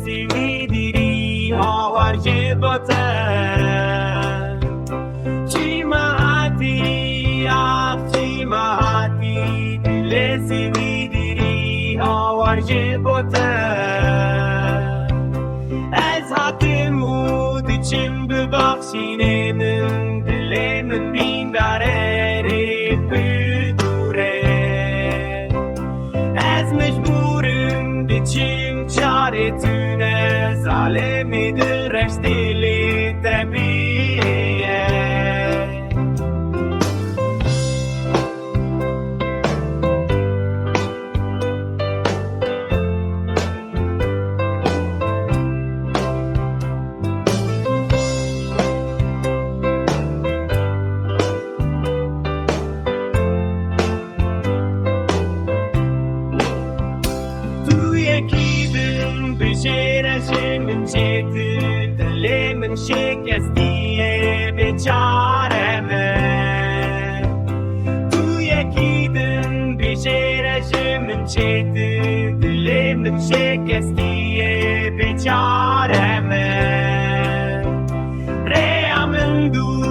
Sêwî dirî Hawar jêbate çima hatî çima hatî Dilê Sêwî dirî Hawar jêbate Ez hatim û diçim bibaxşîne min dilê min birîndar Ez mecbûrim diçim çare tune Zalimê dilreş dilê te biriye bijêre çêtir dilê min şikestî çare Tu yekî din bijêre min çêtir dilê min şikestî çare Rêya min dû